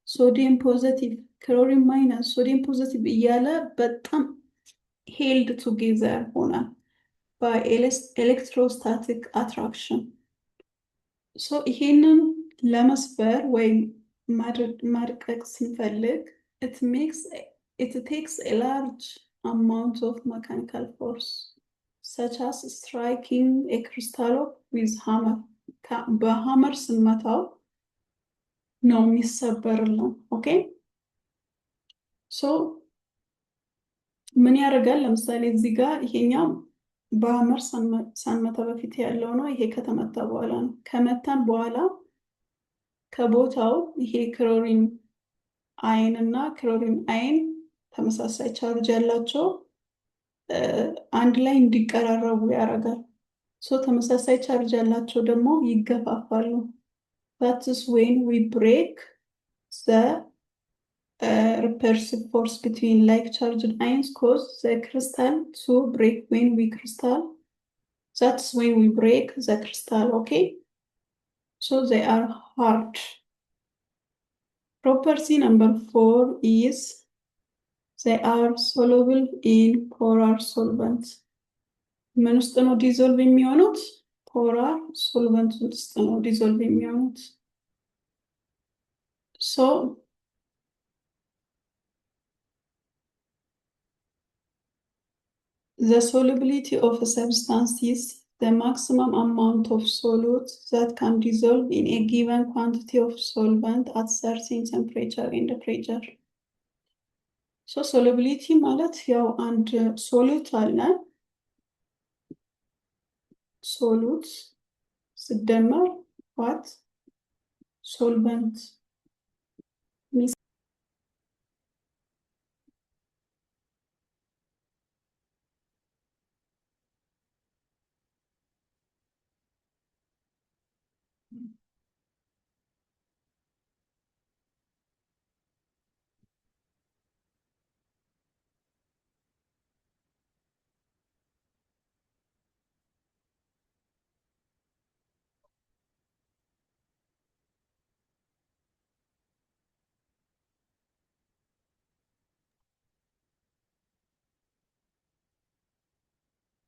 ሶዲየም ፖዚቲቭ ክሎሪን ማይነስ ሶዲየም ፖዚቲቭ እያለ በጣም ሄልድ ቱጌዘር ሆናል by electrostatic attraction. ሶ ይሄንን ለመስበር ወይም ማድቀቅ ስንፈልግ it takes a large amount of mechanical force such as striking a crystal with hammer. በሃመር ስንመታው ነው የሚሰበርልን። ኦኬ ሶ ምን ያደርጋል? ለምሳሌ እዚህ ጋር ይሄኛው በሃመር ሳንመታ በፊት ያለው ነው። ይሄ ከተመታ በኋላ ነው። ከመታን በኋላ ከቦታው ይሄ ክሎሪን አይን እና ክሎሪን አይን ተመሳሳይ ቻርጅ ያላቸው አንድ ላይ እንዲቀራረቡ ያደርጋል። ሶ ተመሳሳይ ቻርጅ ያላቸው ደግሞ ይገፋፋሉ። That is when we break the repulsive force between like-charged ions cause the crystal to break when we crystal. That's when we break the crystal, okay? So they are hard. Property number 4 is they are soluble in polar solvents. ምን ውስጥ ነው ዲዞልቭ የሚሆኑት? ፖላር ሶልቨንት ውስጥ ነው ዲዞልቭ የሚሆኑት። ሶ the solubility of a substance is the maximum amount of solute that can dissolve in a given quantity of solvent at certain temperature and pressure. So solubility ማለት ያው አንድ ሶሉት አለ ሶሉት ሲደመር ዋት ሶልቨንት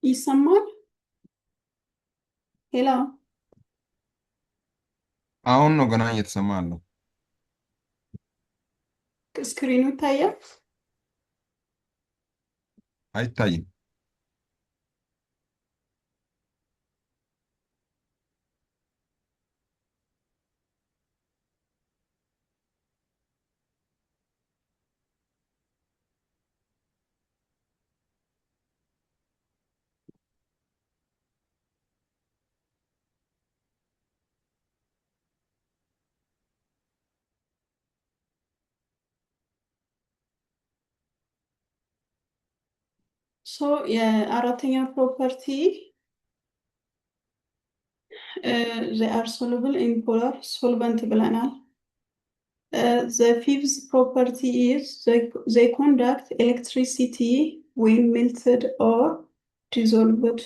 ይሰማል? ሄሎ አሁን ነው ገና እየተሰማ ያለው። ስክሪኑ ይታያል? አይታይም። ሶ የአራተኛ ፕሮፐርቲ they are soluble in polar solvent ብለናል። The fifth property is they conduct electricity when melted or dissolved.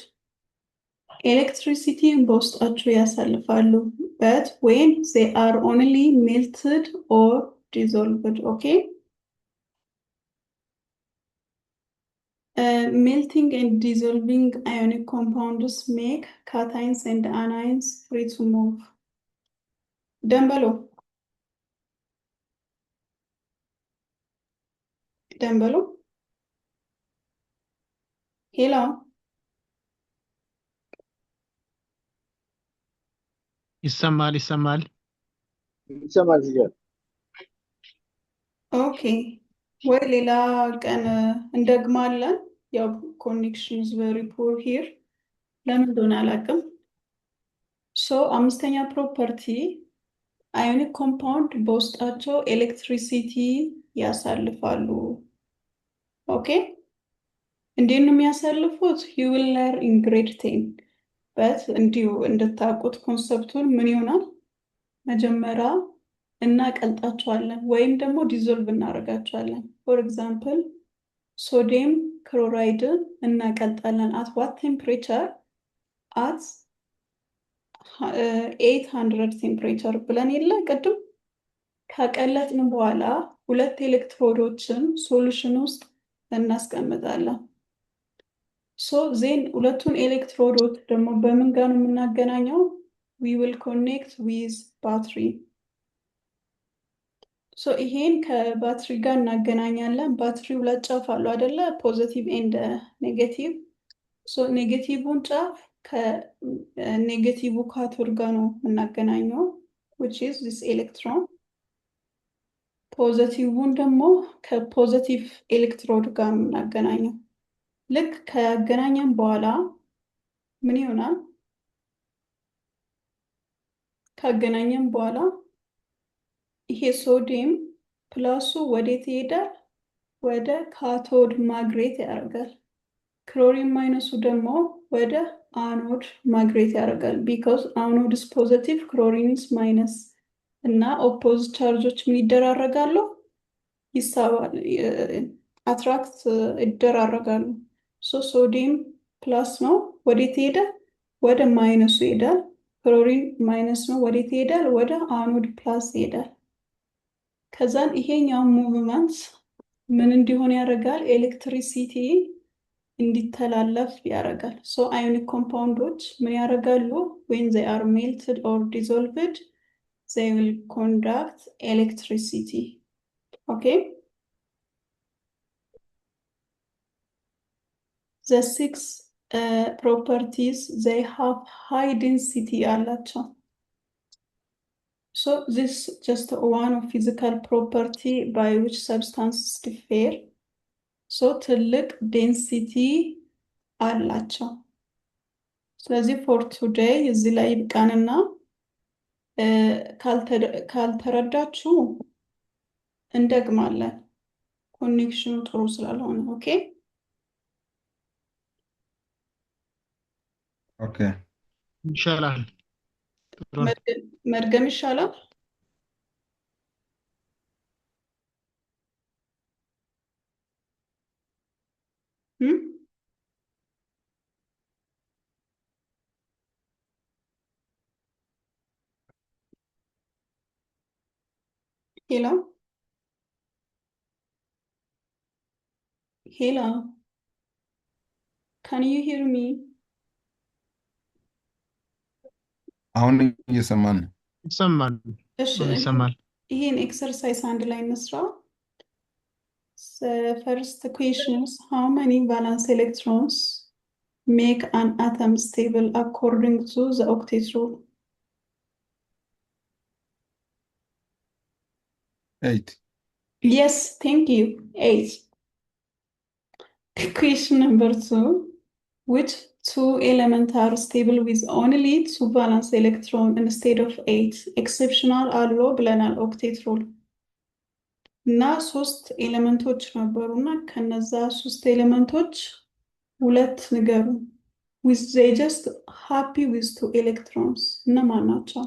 Electricity በውስጣቸው ያሳልፋሉ but when they are only melted or dissolved. Okay. Melting and dissolving ionic compounds make cations and anions free to move. Dembalo. Hello. ይሰማል ይሰማል። ይሰማል ሲጀር Okay. ወይ ሌላ ቀን እንደግማለን። ያው ኮኔክሽን ኢዝ ቬሪ ፑር ሂር ለምን እንደሆነ አላውቅም። ሶ አምስተኛ ፕሮፐርቲ አዮኒክ ኮምፓውንድ በውስጣቸው ኤሌክትሪሲቲ ያሳልፋሉ። ኦኬ እንዴት ነው የሚያሳልፉት? ዩ ዊል ለርን ኢን ግሬድ 10 በት እንዲሁ እንድታውቁት ኮንሰፕቱን ምን ይሆናል መጀመሪያ እናቀልጣቸዋለን ወይም ደግሞ ዲዞልቭ እናደርጋቸዋለን። ፎር ኤግዛምፕል ሶዲየም ክሎራይድን እናቀልጣለን። አት ዋት ቴምፕሬቸር? አት 800 ቴምፕሬቸር ብለን የለ ቅድም። ካቀለጥን በኋላ ሁለት ኤሌክትሮዶችን ሶሉሽን ውስጥ እናስቀምጣለን። ሶ ዜን ሁለቱን ኤሌክትሮዶች ደግሞ በምን ጋር ነው የምናገናኘው? ዊ ዊል ኮኔክት ዊዝ ባትሪ። ሶ ይሄን ከባትሪ ጋር እናገናኛለን። ባትሪ ሁለት ጫፍ አለው አይደለ? ፖዚቲቭ ኤንድ ኔጌቲቭ። ሶ ኔጌቲቭን ጫፍ ከኔጌቲቭ ካቶድ ጋር ነው የምናገናኘው which is this electron። ፖዚቲቭን ደግሞ ከፖዚቲቭ ኤሌክትሮድ ጋር ነው የምናገናኘው። ልክ ካገናኘን በኋላ ምን ይሆናል? ካገናኘን በኋላ ይሄ ሶዲየም ፕላሱ ወዴት ይሄዳል? ወደ ካቶድ ማግሬት ያደርጋል። ክሎሪን ማይነሱ ደግሞ ወደ አኖድ ማግሬት ያደርጋል። ቢካዝ አኖድ ስ ፖዚቲቭ ክሎሪን ስ ማይነስ እና ኦፖዚት ቻርጆች ምን ይደራረጋሉ? ይሳባል፣ አትራክት ይደራረጋሉ። ሶ ሶዲየም ፕላስ ነው ወዴት ይሄዳል? ወደ ማይነሱ ይሄዳል። ክሎሪን ማይነስ ነው ወዴት ይሄዳል? ወደ አኖድ ፕላስ ይሄዳል። ከዛን ይሄኛው ሙቭመንት ምን እንዲሆን ያደርጋል? ኤሌክትሪሲቲ እንዲተላለፍ ያደርጋል። ሶ አዮኒክ ኮምፓውንዶች ምን ያደርጋሉ? when they are melted or dissolved they will conduct electricity. okay, the six properties they have high density አላቸው። So this just one of physical property by which substances differ. So ትልቅ density አላቸው። ስለዚህ for today እዚህ ላይ ይብቃንና ካልተረዳችሁ እንደግማለን ኮኔክሽኑ ጥሩ ስላልሆነ። ኦኬ ኦኬ ይሻላል። ጥሩ ነው። መድገም ይሻላል። ሄሎ ሄሎ can you hear me? አሁን እየሰማን ነው። ይሰማል። እሺ ይሰማል። ይሄን ኤክሰርሳይዝ አንድ ላይ እንስራ። First question is how many valence electrons make an atom stable according to the octet rule? 8. Yes, thank you. 8. Question number 2. Which two elements are stable with only 2 valence electrons instead of 8? Exceptional አሎ ብለናል octet rule። እና 3 ኤሌመንቶች ነበሩና ከነዛ 3 ኤሌመንቶች ሁለት ንገሩ። with they just happy with 2 electrons እነማን ናቸው?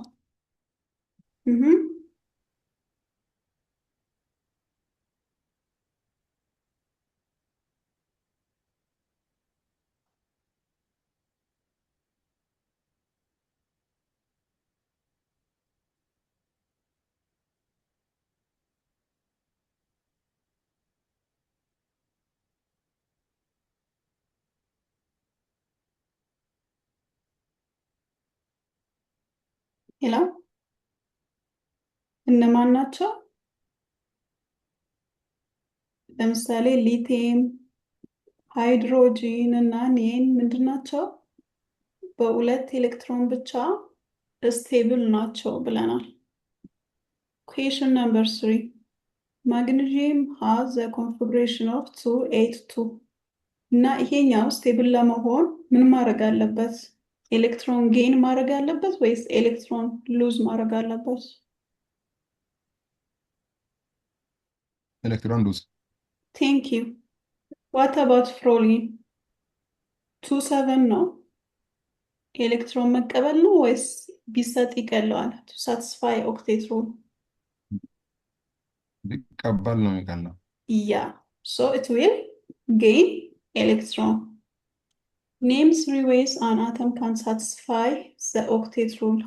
ሄሎ እነማን ናቸው? ለምሳሌ ሊቲየም፣ ሃይድሮጂን እና ኒየን ምንድን ናቸው? በሁለት ኤሌክትሮን ብቻ ስቴብል ናቸው ብለናል። ኩዌሽን ነምበር 3 ማግኒዥየም has a configuration of 282 እና ይሄኛው ስቴብል ለመሆን ምን ማድረግ አለበት? ኤሌክትሮን ጌን ማድረግ አለበት ወይስ ኤሌክትሮን ሉዝ ማድረግ አለበት? ኤሌክትሮን ሉዝ። ቴንክ ዩ። ዋት አባውት ፍሮሊን? 27 ነው። ኤሌክትሮን መቀበል ነው ወይስ ቢሰጥ ይቀለዋል? to satisfy octet rule. ቢቀበል ነው የሚቀለው። Yeah, so it will gain electron. Name 3 ways an atom can satisfy the octet rule.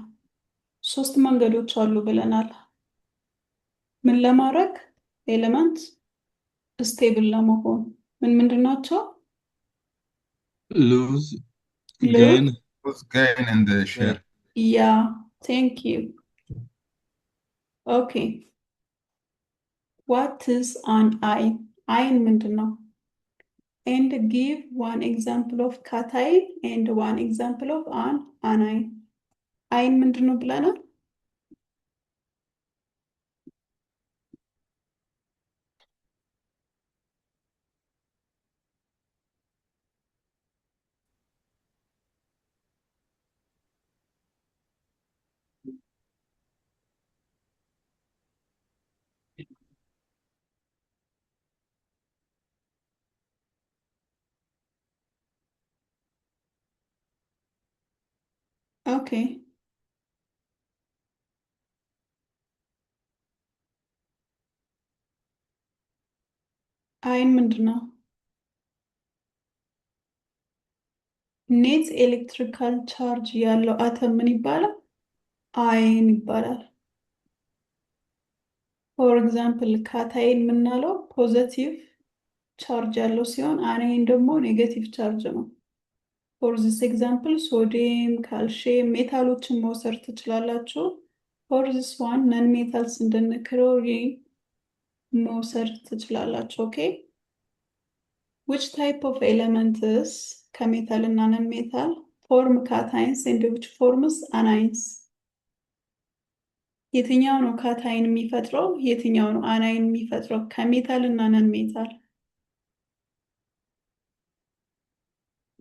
ሶስት መንገዶች አሉ ብለናል። ምን ለማድረግ? ኤሌመንት ስቴብል ለመሆን ምን ምንድን ናቸው? lose, Lose. gain, Lose, gain and share. Yeah, thank you. Okay. What is an ion? Ion ምንድን ነው? And give one example of cation and one example of an anion. Ion ምንድን ነው ብለናል? Okay. አይን ምንድን ነው? ኔት ኤሌክትሪካል ቻርጅ ያለው አተም ምን ይባላል? አይን ይባላል። ፎር ኤግዛምፕል ካታይን የምናለው ፖዘቲቭ ቻርጅ ያለው ሲሆን አናይን ደግሞ ኔጌቲቭ ቻርጅ ነው። ፎር ዚስ ኤግዛምፕል ሶዲየም፣ ካልሽየም ሜታሎችን መውሰድ ትችላላችሁ። ፎር ዚስ ዋን ነን ሜታልስ እንደነ ክሎሪን መውሰድ ትችላላችሁ። ኦኬ which type of elements ከሜታል እና ነን ሜታል form cations and which forms anions? የትኛው ነው ካታይን የሚፈጥረው? የትኛው ነው አናይን የሚፈጥረው? ከሜታል እና ነን ሜታል?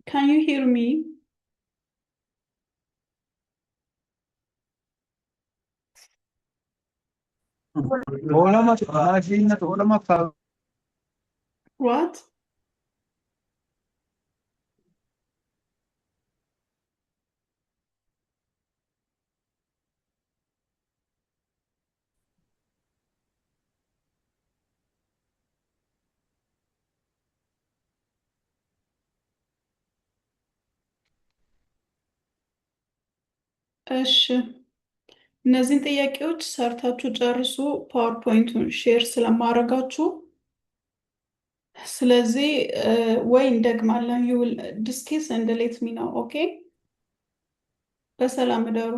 Can you hear me? What? እሺ እነዚህን ጥያቄዎች ሰርታችሁ ጨርሱ። ፓወርፖይንቱን ሼር ስለማድረጋችሁ ስለዚህ ወይ እንደግማለን። you will discuss and let me know. okay በሰላም እደሩ።